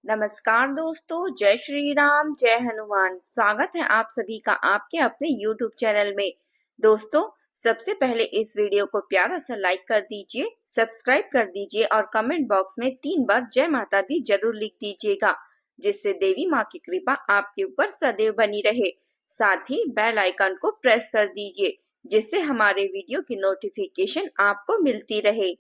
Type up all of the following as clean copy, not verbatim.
नमस्कार दोस्तों, जय श्री राम, जय हनुमान। स्वागत है आप सभी का आपके अपने YouTube चैनल में। दोस्तों, सबसे पहले इस वीडियो को प्यारा सा लाइक कर दीजिए, सब्सक्राइब कर दीजिए और कमेंट बॉक्स में 3 बार जय माता दी जरूर लिख दीजिएगा, जिससे देवी माँ की कृपा आपके ऊपर सदैव बनी रहे। साथ ही बेल आइकन को प्रेस कर दीजिए, जिससे हमारे वीडियो की नोटिफिकेशन आपको मिलती रहे।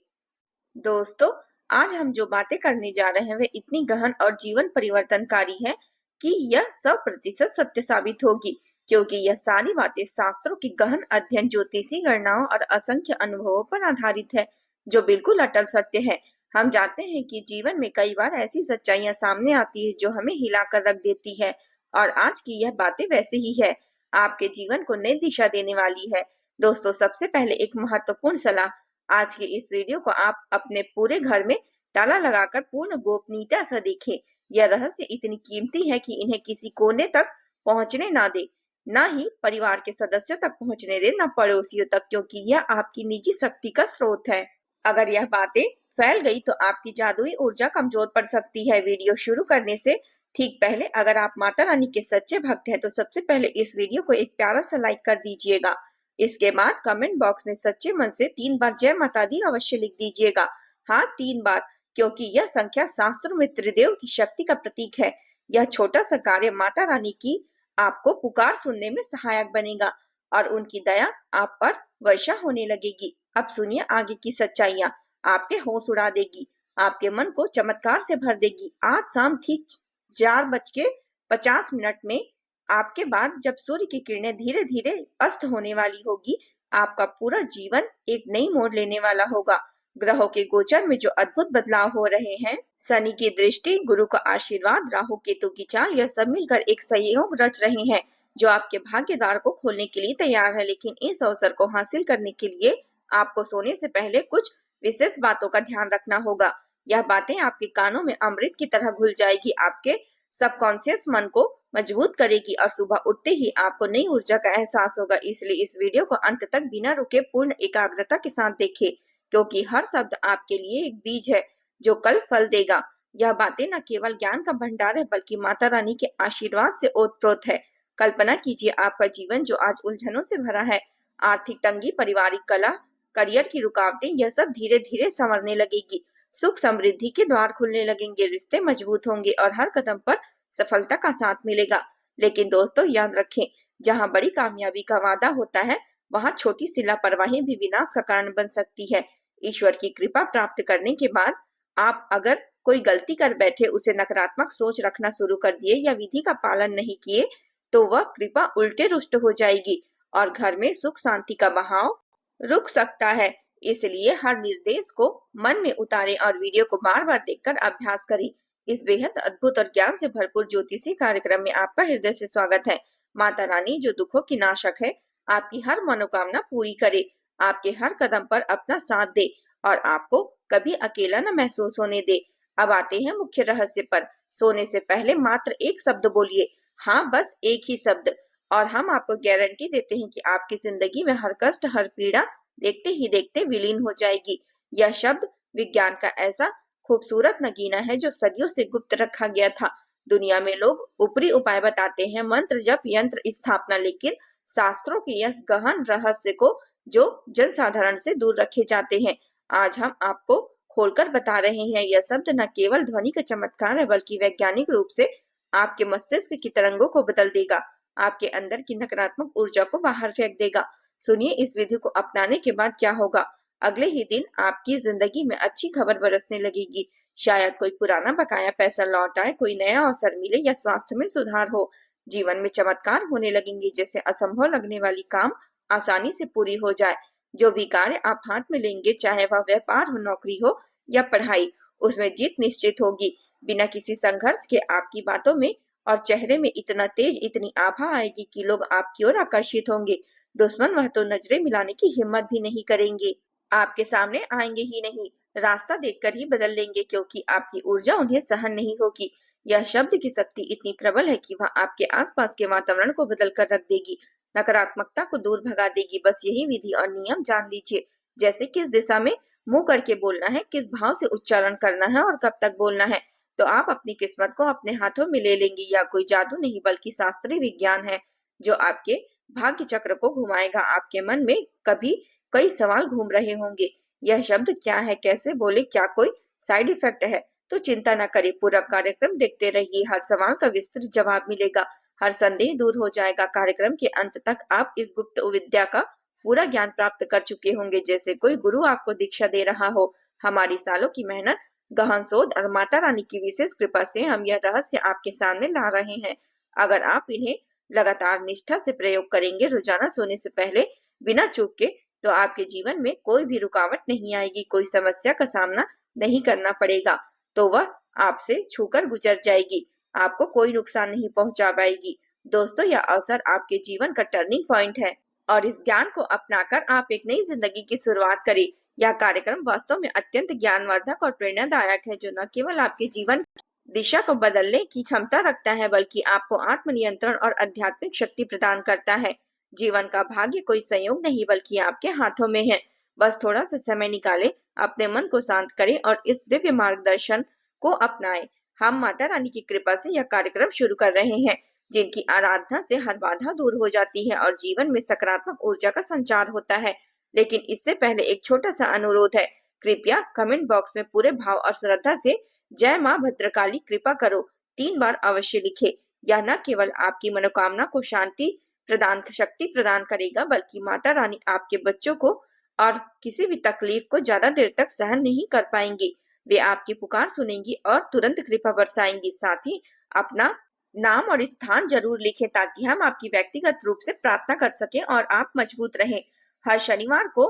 दोस्तों, आज हम जो बातें करने जा रहे हैं वे इतनी गहन और जीवन परिवर्तनकारी है कि यह 100% सत्य साबित होगी, क्योंकि यह सारी बातें शास्त्रों की गहन अध्ययन, ज्योतिषी गणनाओं और असंख्य अनुभवों पर आधारित है, जो बिल्कुल अटल सत्य है। हम जानते हैं कि जीवन में कई बार ऐसी सच्चाइयां सामने आती है जो हमें हिलाकर रख देती है, और आज की यह बातें वैसे ही है, आपके जीवन को नई दिशा देने वाली है। दोस्तों, सबसे पहले एक महत्वपूर्ण सलाह। आज की इस वीडियो को आप अपने पूरे घर में ताला लगाकर पूर्ण गोपनीयता से देखें। यह रहस्य इतनी कीमती है कि इन्हें किसी कोने तक पहुंचने ना दे, ना ही परिवार के सदस्यों तक पहुंचने दे, ना पड़ोसियों तक, क्योंकि यह आपकी निजी शक्ति का स्रोत है। अगर यह बातें फैल गई तो आपकी जादुई ऊर्जा कमजोर पड़ सकती है। वीडियो शुरू करने से ठीक पहले अगर आप माता रानी के सच्चे भक्त हैं तो सबसे पहले इस वीडियो को एक प्यारा सा लाइक कर दीजिएगा। इसके बाद कमेंट बॉक्स में सच्चे मन से 3 बार जय माता दी अवश्य लिख दीजिएगा। हाँ, 3 बार, क्योंकि यह संख्या शास्त्रों में त्रिदेव की शक्ति का प्रतीक है। यह छोटा सा कार्य माता रानी की आपको पुकार सुनने में सहायक बनेगा और उनकी दया आप पर वर्षा होने लगेगी। अब सुनिए आगे की सच्चाइयाँ। आपके होश उड़ा देगी, आपके मन को चमत्कार से भर देगी। आज शाम ठीक 4:50 में आपके बाद जब सूर्य की किरणें धीरे धीरे अस्त होने वाली होगी, आपका पूरा जीवन एक नई मोड़ लेने वाला होगा। ग्रहों के गोचर में जो अद्भुत बदलाव हो रहे हैं, शनि की दृष्टि, गुरु का आशीर्वाद, राहु केतु की चाल, यह सब मिलकर एक संयोग रच रहे हैं जो आपके भाग्य द्वार को खोलने के लिए तैयार है। लेकिन इस अवसर को हासिल करने के लिए आपको सोने से पहले कुछ विशेष बातों का ध्यान रखना होगा। यह बातें आपके कानों में अमृत की तरह घुल जाएगी, आपके सबकॉन्शियस मन को मजबूत करेगी और सुबह उठते ही आपको नई ऊर्जा का एहसास होगा। इसलिए इस वीडियो को अंत तक बिना रुके पूर्ण एकाग्रता के साथ देखें, क्योंकि हर शब्द आपके लिए एक बीज है जो कल फल देगा। यह बातें न केवल ज्ञान का भंडार है, बल्कि माता रानी के आशीर्वाद से ओतप्रोत है। कल्पना कीजिए आपका जीवन जो आज उलझनों से भरा है, आर्थिक तंगी, पारिवारिक कलह, करियर की रुकावटें, यह सब धीरे धीरे संवरने लगेगी। सुख समृद्धि के द्वार खुलने लगेंगे, रिश्ते मजबूत होंगे और हर कदम पर सफलता का साथ मिलेगा। लेकिन दोस्तों, याद रखें, जहां बड़ी कामयाबी का वादा होता है, वहां छोटी सी लापरवाही भी विनाश का कारण बन सकती है। ईश्वर की कृपा प्राप्त करने के बाद आप अगर कोई गलती कर बैठे, उसे नकारात्मक सोच रखना शुरू कर दिए या विधि का पालन नहीं किए, तो वह कृपा उल्टे रुष्ट हो जाएगी और घर में सुख शांति का बहाव रुक सकता है। इसलिए हर निर्देश को मन में उतारें और वीडियो को बार बार देखकर अभ्यास करें। इस बेहद अद्भुत और ज्ञान से भरपूर ज्योतिषी कार्यक्रम में आपका हृदय से स्वागत है। माता रानी जो दुखों की नाशक है, आपकी हर मनोकामना पूरी करे, आपके हर कदम पर अपना साथ दे और आपको कभी अकेला न महसूस होने दे। अब आते हैं मुख्य रहस्य पर। सोने से पहले मात्र एक शब्द बोलिए, हाँ, बस एक ही शब्द, और हम आपको गारंटी देते हैं कि आपकी जिंदगी में हर कष्ट, हर पीड़ा देखते ही देखते विलीन हो जाएगी। यह शब्द विज्ञान का ऐसा खूबसूरत नगीना है जो सदियों से गुप्त रखा गया था। दुनिया में लोग ऊपरी उपाय बताते हैं, मंत्र जप, यंत्र स्थापना, लेकिन शास्त्रों के यह गहन रहस्य को जो जनसाधारण से दूर रखे जाते हैं, आज हम आपको खोलकर बता रहे हैं। यह शब्द न केवल ध्वनि का चमत्कार है, बल्कि वैज्ञानिक रूप से आपके मस्तिष्क की तरंगों को बदल देगा, आपके अंदर की नकारात्मक ऊर्जा को बाहर फेंक देगा। सुनिए, इस विधि को अपनाने के बाद क्या होगा। अगले ही दिन आपकी जिंदगी में अच्छी खबर बरसने लगेगी। शायद कोई पुराना बकाया पैसा लौट आए, कोई नया अवसर मिले या स्वास्थ्य में सुधार हो। जीवन में चमत्कार होने लगेंगे, जैसे असंभव लगने वाली काम आसानी से पूरी हो जाए। जो भी कार्य आप हाथ में लेंगे, चाहे वह व्यापार हो, नौकरी हो या पढ़ाई, उसमें जीत निश्चित होगी। बिना किसी संघर्ष के आपकी बातों में और चेहरे में इतना तेज, इतनी आभा आएगी कि लोग आपकी ओर आकर्षित होंगे। दुश्मन वह तो नजरें मिलाने की हिम्मत भी नहीं करेंगे, आपके सामने आएंगे ही नहीं, रास्ता देखकर ही बदल लेंगे, क्योंकि आपकी ऊर्जा उन्हें सहन नहीं होगी। यह शब्द की शक्ति इतनी प्रबल है कि वह आपके आसपास के वातावरण को बदल कर रख देगी, नकारात्मकता को दूर भगा देगी। बस यही विधि और नियम जान लीजिए, जैसे किस दिशा में मुंह करके बोलना है, किस भाव से उच्चारण करना है और कब तक बोलना है। तो आप अपनी किस्मत को अपने हाथों में ले लेंगे। या कोई जादू नहीं बल्कि शास्त्रीय विज्ञान है जो आपके भाग्य चक्र को घुमाएगा। आपके मन में कभी कई सवाल घूम रहे होंगे, यह शब्द क्या है, कैसे बोले, क्या कोई साइड इफेक्ट है? तो चिंता न करें, पूरा कार्यक्रम देखते रहिए, हर सवाल का विस्तृत जवाब मिलेगा, हर संदेह दूर हो जाएगा। कार्यक्रम के अंत तक आप इस गुप्त विद्या का पूरा ज्ञान प्राप्त कर चुके होंगे, जैसे कोई गुरु आपको दीक्षा दे रहा हो। हमारी सालों की मेहनत, गहन शोध और माता रानी की विशेष कृपा से हम यह रहस्य आपके सामने ला रहे हैं। अगर आप इन्हें लगातार निष्ठा से प्रयोग करेंगे, रोजाना सोने से पहले बिना चूक के, तो आपके जीवन में कोई भी रुकावट नहीं आएगी, कोई समस्या का सामना नहीं करना पड़ेगा, तो वह आपसे छूकर गुजर जाएगी, आपको कोई नुकसान नहीं पहुंचा पाएगी। दोस्तों, यह अवसर आपके जीवन का टर्निंग पॉइंट है और इस ज्ञान को अपनाकर आप एक नई जिंदगी की शुरुआत करें। यह कार्यक्रम वास्तव में अत्यंत ज्ञानवर्धक और प्रेरणादायक है, जो न केवल आपके जीवन की दिशा को बदलने की क्षमता रखता है, बल्कि आपको आत्मनियंत्रण और आध्यात्मिक शक्ति प्रदान करता है। जीवन का भाग्य कोई संयोग नहीं बल्कि आपके हाथों में है। बस थोड़ा सा समय निकालें, अपने मन को शांत करें और इस दिव्य मार्गदर्शन को अपनाएं। हम माता रानी की कृपा से यह कार्यक्रम शुरू कर रहे हैं, जिनकी आराधना से हर बाधा दूर हो जाती है और जीवन में सकारात्मक ऊर्जा का संचार होता है। लेकिन इससे पहले एक छोटा सा अनुरोध है, कृपया कमेंट बॉक्स में पूरे भाव और श्रद्धा से जय माँ भद्रकाली कृपा करो 3 बार अवश्य लिखे। यह न केवल आपकी मनोकामना को शक्ति प्रदान करेगा, बल्कि माता रानी आपके बच्चों को और किसी भी तकलीफ को ज्यादा देर तक सहन नहीं कर पाएंगी। वे आपकी पुकार सुनेंगी और तुरंत कृपा बरसाएंगी। साथ ही अपना नाम और स्थान जरूर लिखें, ताकि हम आपकी व्यक्तिगत रूप से प्रार्थना कर सकें और आप मजबूत रहें। हर शनिवार को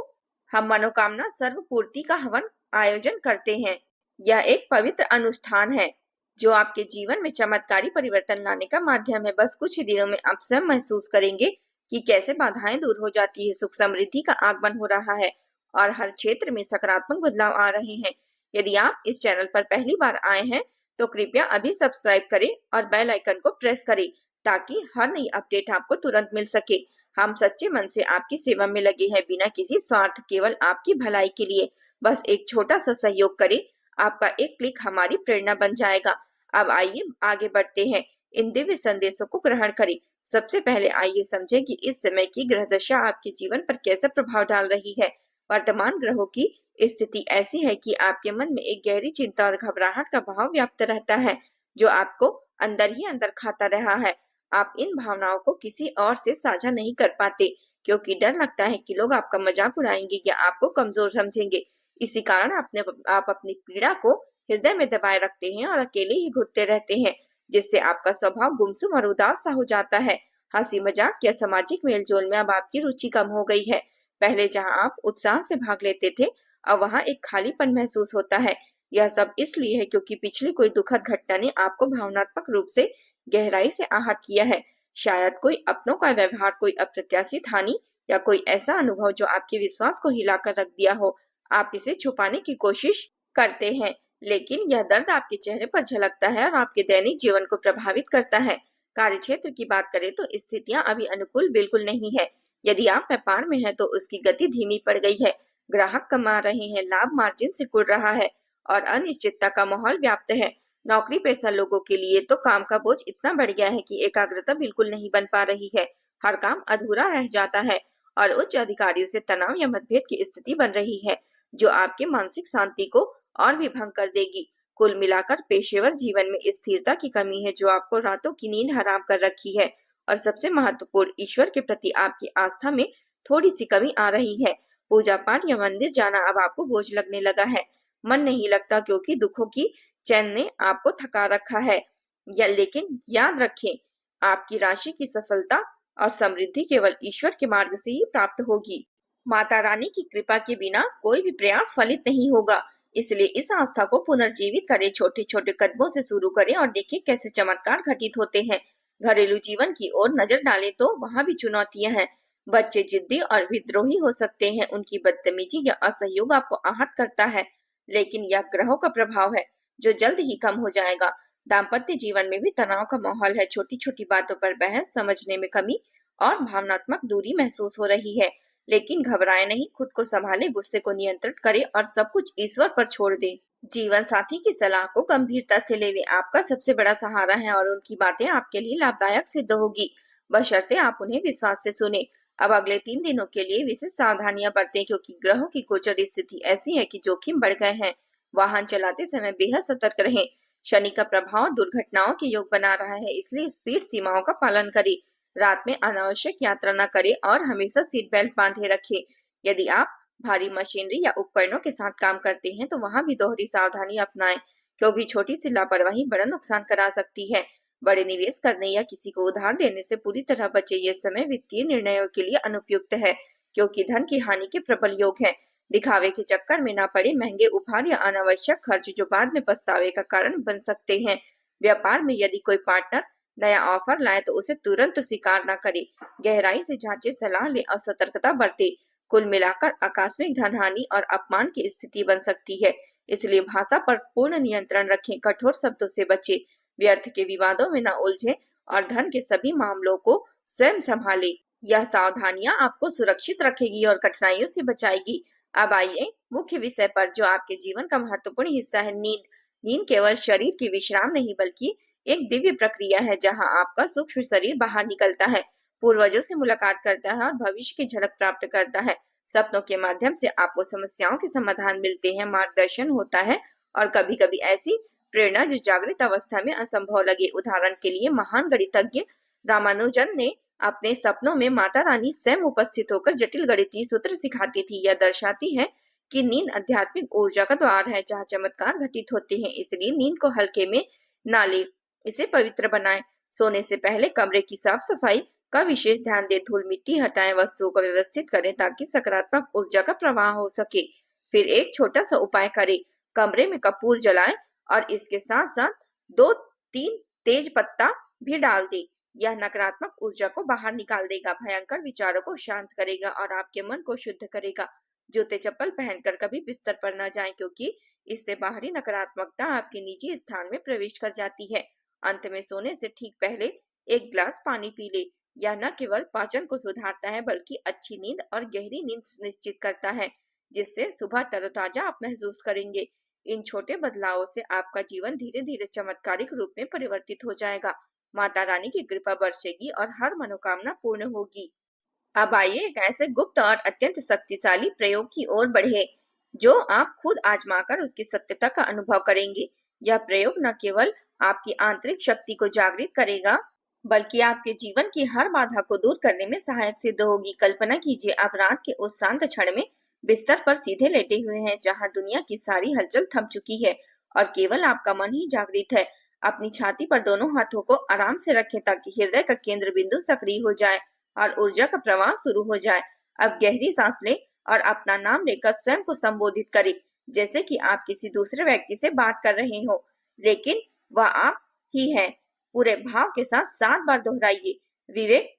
हम मनोकामना सर्व पूर्ति का हवन आयोजन करते हैं। यह एक पवित्र अनुष्ठान है जो आपके जीवन में चमत्कारी परिवर्तन लाने का माध्यम है। बस कुछ ही दिनों में आप स्वयं महसूस करेंगे कि कैसे बाधाएं दूर हो जाती है, सुख समृद्धि का आगमन हो रहा है और हर क्षेत्र में सकारात्मक बदलाव आ रहे हैं। यदि आप इस चैनल पर पहली बार आए हैं तो कृपया अभी सब्सक्राइब करें और बेल आइकन को प्रेस करें, ताकि हर नई अपडेट आपको तुरंत मिल सके। हम सच्चे मन से आपकी सेवा में लगे हैं, बिना किसी स्वार्थ, केवल आपकी भलाई के लिए। बस एक छोटा सा सहयोग करें, आपका एक क्लिक हमारी प्रेरणा बन जाएगा। अब आइए आगे बढ़ते हैं, इन दिव्य संदेशों को ग्रहण करें। सबसे पहले आइए समझें कि इस समय की ग्रह दशा आपके जीवन पर कैसा प्रभाव डाल रही है। वर्तमान ग्रहों की स्थिति ऐसी है कि आपके मन में एक गहरी चिंता और घबराहट का भाव व्याप्त रहता है, जो आपको अंदर ही अंदर खाता रहा है। आप इन भावनाओं को किसी और से साझा नहीं कर पाते, क्योंकि डर लगता है कि लोग आपका मजाक उड़ाएंगे या आपको कमजोर समझेंगे। इसी कारण आप अपनी पीड़ा को हृदय में दबाए रखते हैं और अकेले ही घुटते रहते हैं, जिससे आपका स्वभाव गुमसुम और उदास सा हो जाता है। हंसी मजाक या सामाजिक मेलजोल में अब आपकी रुचि कम हो गई है। पहले जहां आप उत्साह से भाग लेते थे, अब वहां एक खालीपन महसूस होता है। यह सब इसलिए है क्योंकि पिछली कोई दुखद घटना ने आपको भावनात्मक रूप से गहराई से आहत किया है। शायद कोई अपनों का व्यवहार, कोई अप्रत्याशित हानि या कोई ऐसा अनुभव जो आपके विश्वास को हिलाकर रख दिया हो। आप इसे छुपाने की कोशिश करते हैं, लेकिन यह दर्द आपके चेहरे पर झलकता है और आपके दैनिक जीवन को प्रभावित करता है। कार्यक्षेत्र की बात करें तो स्थितियां अभी अनुकूल बिल्कुल नहीं है। यदि आप व्यापार में हैं तो उसकी गति धीमी पड़ गई है, ग्राहक कम आ रहे हैं, लाभ मार्जिन सिकुड़ रहा है और अनिश्चितता का माहौल व्याप्त है। नौकरी पेशा लोगों के लिए तो काम का बोझ इतना बढ़ गया है कि एकाग्रता बिल्कुल नहीं बन पा रही है। हर काम अधूरा रह जाता है और उच्च अधिकारियों से तनाव या मतभेद की स्थिति बन रही है, जो आपके मानसिक शांति को और भी भंग कर देगी। कुल मिलाकर पेशेवर जीवन में स्थिरता की कमी है, जो आपको रातों की नींद हराम कर रखी है। और सबसे महत्वपूर्ण, ईश्वर के प्रति आपकी आस्था में थोड़ी सी कमी आ रही है। पूजा पाठ या मंदिर जाना अब आपको बोझ लगने लगा है। मन नहीं लगता क्योंकि दुखों की चैन ने आपको थका रखा है। लेकिन याद रखें, आपकी राशि की सफलता और समृद्धि केवल ईश्वर के मार्ग से ही प्राप्त होगी। माता रानी की कृपा के बिना कोई भी प्रयास फलित नहीं होगा। इसलिए इस आस्था को पुनर्जीवित करें, छोटे छोटे कदमों से शुरू करें और देखें कैसे चमत्कार घटित होते हैं। घरेलू जीवन की ओर नजर डालें तो वहां भी चुनौतियां हैं। बच्चे जिद्दी और विद्रोही हो सकते हैं, उनकी बदतमीजी या असहयोग आपको आहत करता है, लेकिन यह ग्रहों का प्रभाव है जो जल्द ही कम हो जाएगा। दाम्पत्य जीवन में भी तनाव का माहौल है, छोटी छोटी बातों पर बहस, समझने में कमी और भावनात्मक दूरी महसूस हो रही है। लेकिन घबराए नहीं, खुद को संभाले, गुस्से को नियंत्रित करें और सब कुछ ईश्वर पर छोड़ दें। जीवन साथी की सलाह को गंभीरता से लेवे आपका सबसे बड़ा सहारा है और उनकी बातें आपके लिए लाभदायक सिद्ध होगी, बशर्ते आप उन्हें विश्वास से सुने। अब अगले 3 दिनों के लिए विशेष सावधानियां बरतें क्योंकि ग्रहों की गोचर स्थिति ऐसी है कि जोखिम बढ़ गए हैं। वाहन चलाते समय बेहद सतर्क रहें। शनि का प्रभाव दुर्घटनाओं के योग बना रहा है, इसलिए स्पीड सीमाओं का पालन करें। रात में अनावश्यक यात्रा न करें और हमेशा सीट बेल्ट बांधे रखें। यदि आप भारी मशीनरी या उपकरणों के साथ काम करते हैं तो वहां भी दोहरी सावधानी अपनाएं, क्योंकि छोटी सी लापरवाही बड़ा नुकसान करा सकती है। बड़े निवेश करने या किसी को उधार देने से पूरी तरह बचे। ये समय वित्तीय निर्णयों के लिए अनुपयुक्त है, क्योंकि धन की हानि के प्रबल योग है। दिखावे के चक्कर में ना पड़े। महंगे उपहार या अनावश्यक खर्च जो बाद में पछतावे का कारण बन सकते हैं। व्यापार में यदि कोई पार्टनर नया ऑफर लाए तो उसे तुरंत स्वीकार न करे। गहराई से जांचे, सलाह ले और सतर्कता बरते। कुल मिलाकर आकस्मिक धनहानि और अपमान की स्थिति बन सकती है, इसलिए भाषा पर पूर्ण नियंत्रण रखें। कठोर शब्दों से बचें, व्यर्थ के विवादों में न उलझें और धन के सभी मामलों को स्वयं संभालें। यह सावधानियां आपको सुरक्षित रखेगी और कठिनाइयों से बचाएगी। अब आइए मुख्य विषय पर, जो आपके जीवन का महत्वपूर्ण हिस्सा है, नींद। नींद केवल शरीर की विश्राम नहीं बल्कि एक दिव्य प्रक्रिया है जहां आपका सूक्ष्म शरीर बाहर निकलता है, पूर्वजों से मुलाकात करता है और भविष्य की झलक प्राप्त करता है। सपनों के माध्यम से आपको समस्याओं के समाधान मिलते हैं, मार्गदर्शन होता है और कभी-कभी ऐसी प्रेरणा जो जागृत अवस्था में असंभव लगे। उदाहरण के लिए महान गणितज्ञ रामानुजन ने अपने सपनों में माता रानी स्वयं उपस्थित होकर जटिल गणितीय सूत्र सिखाती थी। यह दर्शाती है कि नींद आध्यात्मिक ऊर्जा का द्वार है जहाँ चमत्कार घटित होते हैं। इसलिए नींद को हल्के में ना ले, इसे पवित्र बनाएं। सोने से पहले कमरे की साफ सफाई का विशेष ध्यान दें। धूल मिट्टी हटाएं, वस्तुओं को व्यवस्थित करें ताकि सकारात्मक ऊर्जा का प्रवाह हो सके। फिर एक छोटा सा उपाय करें, कमरे में कपूर जलाएं और इसके साथ साथ 2-3 तेज पत्ता भी डाल दें। यह नकारात्मक ऊर्जा को बाहर निकाल देगा, भयंकर विचारों को शांत करेगा और आपके मन को शुद्ध करेगा। जूते चप्पल पहनकर कभी बिस्तर पर न जाएं, क्योंकि इससे बाहरी नकारात्मकता आपके निजी स्थान में प्रवेश कर जाती है। अंत में सोने से ठीक पहले एक गिलास पानी पी ले। यह न केवल पाचन को सुधारता है बल्कि अच्छी नींद और गहरी नींद सुनिश्चित करता है, जिससे सुबह तरोताजा आप महसूस करेंगे। इन छोटे बदलावों से आपका जीवन धीरे धीरे चमत्कारिक रूप में परिवर्तित हो जाएगा। माता रानी की कृपा बरसेगी और हर मनोकामना पूर्ण होगी। अब आइए एक ऐसे गुप्त और अत्यंत शक्तिशाली प्रयोग की ओर बढ़े, जो आप खुद आजमाकर उसकी सत्यता का अनुभव करेंगे। यह प्रयोग न केवल आपकी आंतरिक शक्ति को जागृत करेगा, बल्कि आपके जीवन की हर बाधा को दूर करने में सहायक सिद्ध होगी। कल्पना कीजिए, आप रात के उस शांत क्षण में बिस्तर पर सीधे लेटे हुए हैं, जहां दुनिया की सारी हलचल थम चुकी है और केवल आपका मन ही जागृत है। अपनी छाती पर दोनों हाथों को आराम से रखें ताकि हृदय का केंद्र बिंदु सक्रिय हो जाए और ऊर्जा का प्रवाह शुरू हो जाए। अब गहरी सांस लें और अपना नाम लेकर स्वयं को संबोधित करें, जैसे कि आप किसी दूसरे व्यक्ति से बात कर रहे हो, लेकिन वह आप ही है। पूरे भाव के साथ 7 बार दोहराइए। विवेक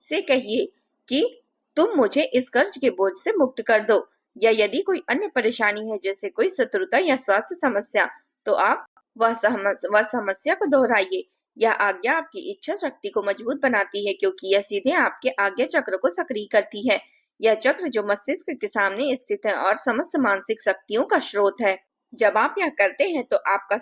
से कहिए कि तुम मुझे इस कर्ज के बोझ से मुक्त कर दो, या यदि कोई अन्य परेशानी है जैसे कोई शत्रुता या स्वास्थ्य समस्या, तो आप वह समस्या को दोहराइए। यह आज्ञा आपकी इच्छा शक्ति को मजबूत बनाती है, क्योंकि यह सीधे आपके आज्ञा चक्र को सक्रिय करती है। यह चक्र जो मस्तिष्क के सामने स्थित है और समस्त मानसिक शक्तियों का स्रोत है। जब आप यह करते हैं तो आपका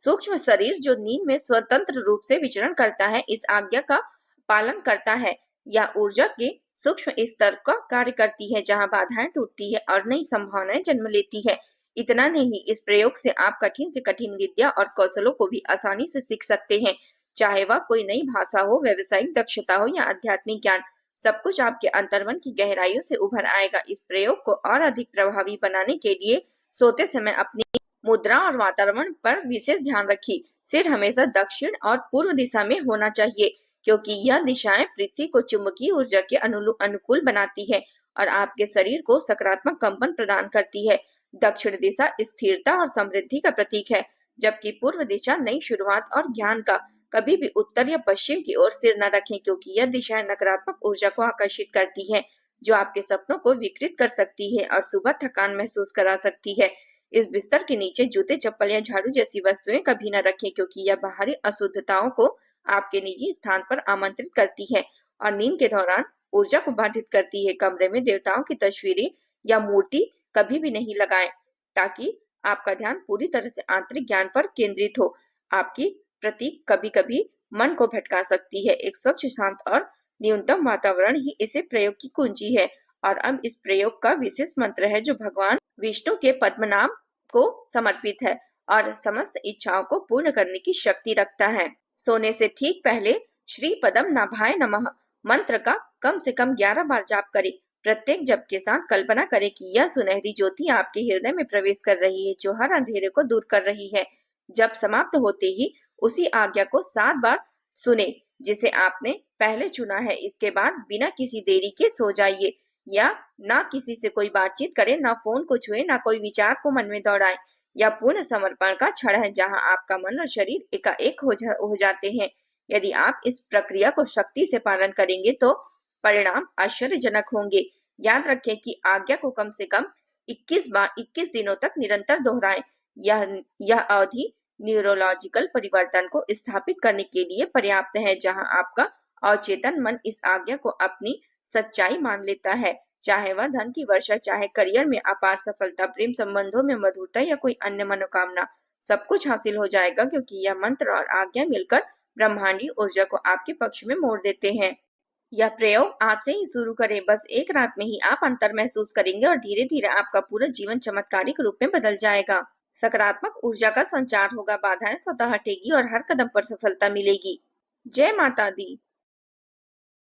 सूक्ष्म शरीर, जो नींद में स्वतंत्र रूप से विचरण करता है, इस आज्ञा का पालन करता है। यह ऊर्जा के सूक्ष्म स्तर का कार्य करती है, जहां बाधाएं टूटती है और नई संभावनाएं जन्म लेती है। इतना नहीं, इस प्रयोग से आप कठिन से कठिन विद्या और कौशलों को भी आसानी से सीख सकते हैं, चाहे वह कोई नई भाषा हो, व्यावसायिक दक्षता हो या आध्यात्मिक ज्ञान। सब कुछ आपके अंतर्मन की गहराइयों से उभर आएगा। इस प्रयोग को और अधिक प्रभावी बनाने के लिए सोते समय अपनी मुद्रा और वातावरण पर विशेष ध्यान रखिए। सिर हमेशा दक्षिण और पूर्व दिशा में होना चाहिए, क्योंकि यह दिशाएं पृथ्वी को चुंबकीय ऊर्जा के अनुकूल बनाती है और आपके शरीर को सकारात्मक कंपन प्रदान करती है। दक्षिण दिशा स्थिरता और समृद्धि का प्रतीक है, जबकि पूर्व दिशा नई शुरुआत और ज्ञान का। कभी भी उत्तर या पश्चिम की ओर सिर न रखें, क्योंकि यह दिशाएं नकारात्मक ऊर्जा को आकर्षित करती है, जो आपके सपनों को विकृत कर सकती है और सुबह थकान महसूस करा सकती है। इस बिस्तर के नीचे जूते चप्पल या झाड़ू जैसी वस्तुएं कभी न रखें, क्योंकि यह बाहरी अशुद्धताओं को आपके निजी स्थान पर आमंत्रित करती है और नींद के दौरान ऊर्जा को बाधित करती है। कमरे में देवताओं की तस्वीरें या मूर्ति कभी भी नहीं लगाएं, ताकि आपका ध्यान पूरी तरह से आंतरिक ज्ञान पर केंद्रित हो। आपकी प्रतीक कभी-कभी मन को भटका सकती है। एक स्वच्छ, शांत और न्यूनतम वातावरण ही इसे प्रयोग की कुंजी है। और अब इस प्रयोग का विशेष मंत्र है जो भगवान विष्णु के पद्मनाम को समर्पित है और समस्त इच्छाओं को पूर्ण करने की शक्ति रखता है। सोने से ठीक पहले श्री पदम नाभाय नमः मंत्र का कम से कम 11 बार जाप करें। प्रत्येक जप के साथ कल्पना करें कि यह सुनहरी ज्योति आपके हृदय में प्रवेश कर रही है जो हर अंधेरे को दूर कर रही है। जब समाप्त होते ही उसी आज्ञा को 7 बार सुने जिसे आपने पहले चुना है। इसके बाद बिना किसी देरी के सो जाइए या ना किसी से कोई बातचीत करें, ना फोन को छुए, ना कोई विचार को मन में दौड़ाएं। यह पूर्ण समर्पण का क्षण है जहां आपका मन और शरीर एकाएक हो जाते हैं। यदि आप इस प्रक्रिया को शक्ति से पालन करेंगे तो परिणाम आश्चर्यजनक होंगे। याद रखें कि आज्ञा को कम से कम 21 दिनों तक निरंतर दोहराएं। यह अवधि न्यूरोलॉजिकल परिवर्तन को स्थापित करने के लिए पर्याप्त है जहां आपका अवचेतन मन इस आज्ञा को अपनी सच्चाई मान लेता है। चाहे वह धन की वर्षा, चाहे करियर में अपार सफलता, प्रेम संबंधों में मधुरता या कोई अन्य मनोकामना, सब कुछ हासिल हो जाएगा क्योंकि यह मंत्र और आज्ञा मिलकर ब्रह्मांडीय ऊर्जा को आपके पक्ष में मोड़ देते हैं। यह प्रयोग आज से ही शुरू करें। बस एक रात में ही आप अंतर महसूस करेंगे और धीरे धीरे आपका पूरा जीवन चमत्कारिक रूप में बदल जाएगा। सकारात्मक ऊर्जा का संचार होगा, बाधाएं स्वतः हटेगी और हर कदम पर सफलता मिलेगी। जय माता दी।